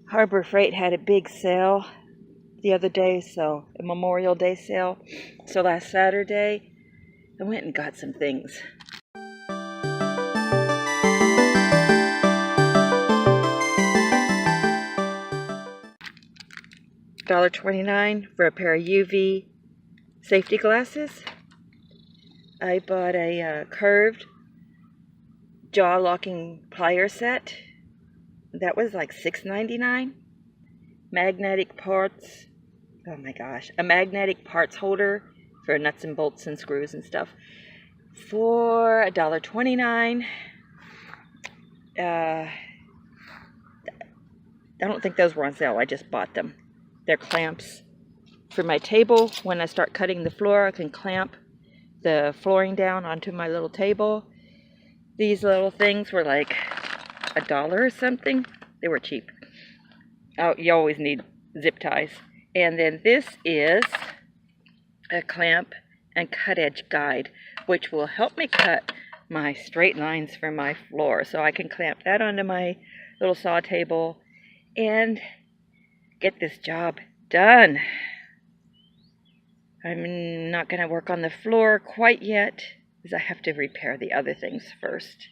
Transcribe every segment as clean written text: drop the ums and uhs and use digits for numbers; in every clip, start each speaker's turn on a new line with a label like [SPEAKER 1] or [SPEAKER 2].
[SPEAKER 1] Harbor Freight had a big sale the other day, so a Memorial Day sale. So last Saturday, I went and got some things. $1.29 for a pair of UV safety glasses. I bought a curved jaw locking plier set. That was like $6.99. Magnetic parts. Oh my gosh. A magnetic parts holder for nuts and bolts and screws and stuff for $1.29. I don't think those were on sale. I just bought them. They're clamps for my table. When I start cutting the floor, I can clamp the flooring down onto my little table. These little things were like $1 or something. They were cheap. Oh, you always need zip ties. And then this is a clamp and cut edge guide, which will help me cut my straight lines for my floor. So I can clamp that onto my little saw table and get this job done. I'm not going to work on the floor quite yet, because I have to repair the other things first.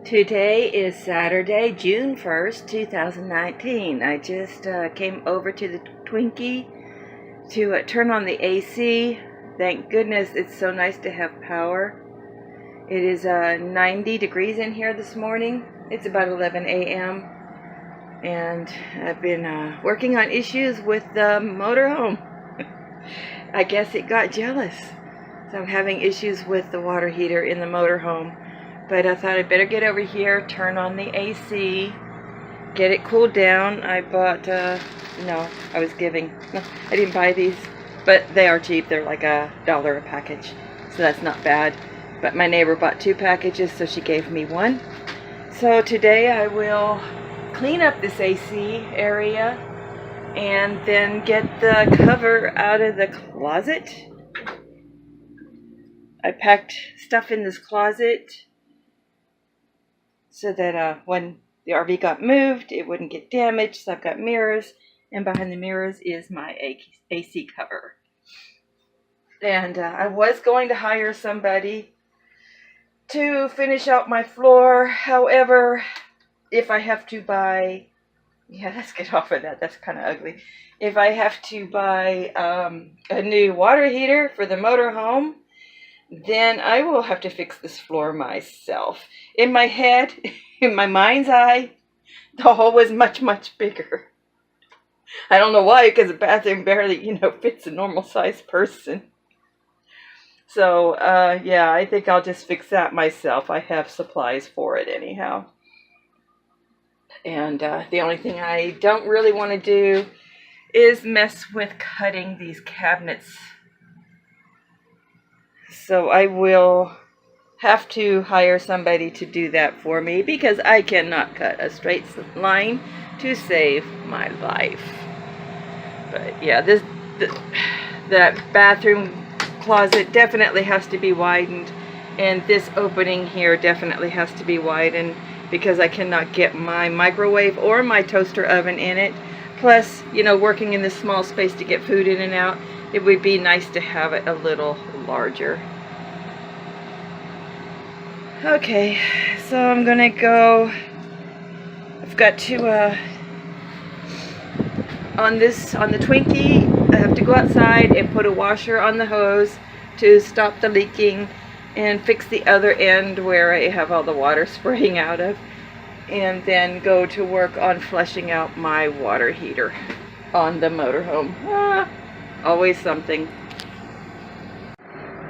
[SPEAKER 1] Today is Saturday, June 1st, 2019. I just came over to the Twinkie to turn on the AC. Thank goodness, it's so nice to have power. It is 90 degrees in here this morning. It's about 11 a.m. And I've been working on issues with the motorhome. I guess it got jealous. So I'm having issues with the water heater in the motorhome. But I thought I'd better get over here, turn on the AC, get it cooled down. I bought, no, I didn't buy these, but they are cheap. They're like $1 a package, so that's not bad. But my neighbor bought 2 packages, so she gave me 1. So today I will clean up this AC area and then get the cover out of the closet. I packed stuff in this closet so that when the RV got moved, it wouldn't get damaged. So I've got mirrors, and behind the mirrors is my AC cover. And I was going to hire somebody to finish out my floor. However, if I have to buy, let's get off of that. That's kind of ugly. If I have to buy a new water heater for the motorhome, then I will have to fix this floor myself. In my head, in my mind's eye, the hole was much, much bigger. I don't know why, because the bathroom barely, fits a normal-sized person. So, yeah, I think I'll just fix that myself. I have supplies for it anyhow. And the only thing I don't really want to do is mess with cutting these cabinets. So I will have to hire somebody to do that for me, because I cannot cut a straight line to save my life. But yeah, that bathroom closet definitely has to be widened, and this opening here definitely has to be widened, because I cannot get my microwave or my toaster oven in it. Plus, working in this small space to get food in and out, it would be nice to have it a little larger. Okay, so I'm gonna go. I've got to on the Twinkie, I have to go outside and put a washer on the hose to stop the leaking and fix the other end where I have all the water spraying out of, and then go to work on flushing out my water heater on the motorhome. Always something.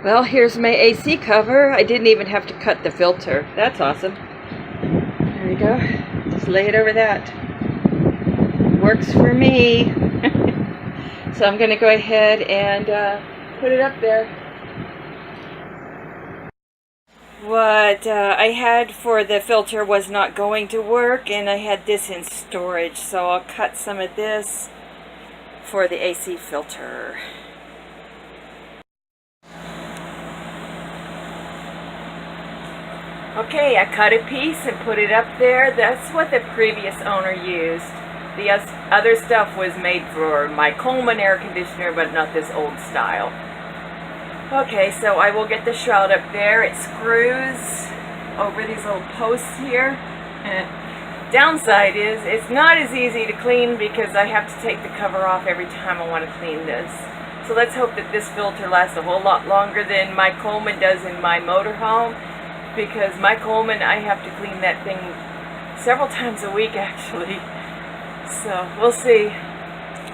[SPEAKER 1] Well, here's my AC cover. I didn't even have to cut the filter. That's awesome. There you go. Just lay it over that. Works for me. So I'm going to go ahead and put it up there. What I had for the filter was not going to work, and I had this in storage. So I'll cut some of this for the AC filter. Okay, I cut a piece and put it up there. That's what the previous owner used. The other stuff was made for my Coleman air conditioner, but not this old style. Okay, so I will get the shroud up there. It screws over these little posts here. Downside is it's not as easy to clean because I have to take the cover off every time I want to clean this. So let's hope that this filter lasts a whole lot longer than my Coleman does in my motorhome, because my Coleman, I have to clean that thing several times a week actually. So we'll see,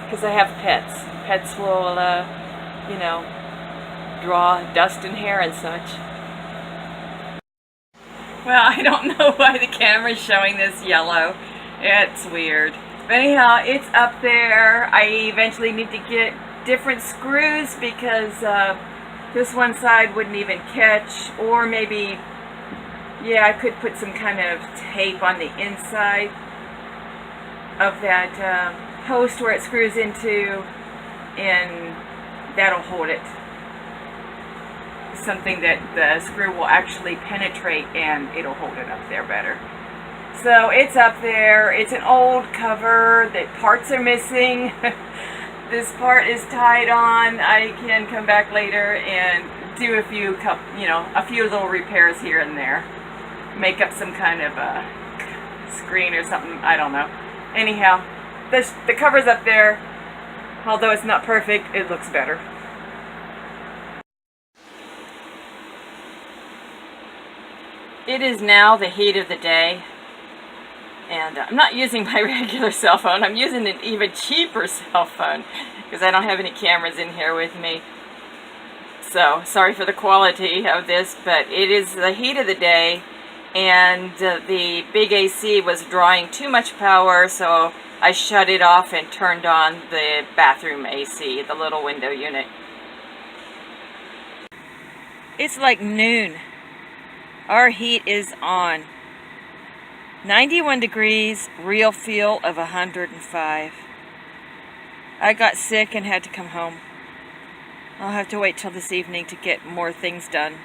[SPEAKER 1] because I have pets. Pets will, you know, draw dust and hair and such. Well, I don't know why the camera's showing this yellow. It's weird. But anyhow, it's up there. I eventually need to get different screws because this one side wouldn't even catch. Or maybe, yeah, I could put some kind of tape on the inside of that post where it screws into, and that'll hold it. Something that the screw will actually penetrate and it'll hold it up there better. So it's up there. It's an old cover. The parts are missing. This part is tied on. I can come back later and do a few little repairs here and there. Make up some kind of a screen or something. I don't know. Anyhow, the cover's up there. Although it's not perfect, it looks better. It is now the heat of the day, and I'm not using my regular cell phone. I'm using an even cheaper cell phone because I don't have any cameras in here with me. So sorry for the quality of this, but it is the heat of the day, and the big AC was drawing too much power, so I shut it off and turned on the bathroom AC, the little window unit. It's like noon. Our heat is on. 91 degrees, real feel of 105. I got sick and had to come home. I'll have to wait till this evening to get more things done.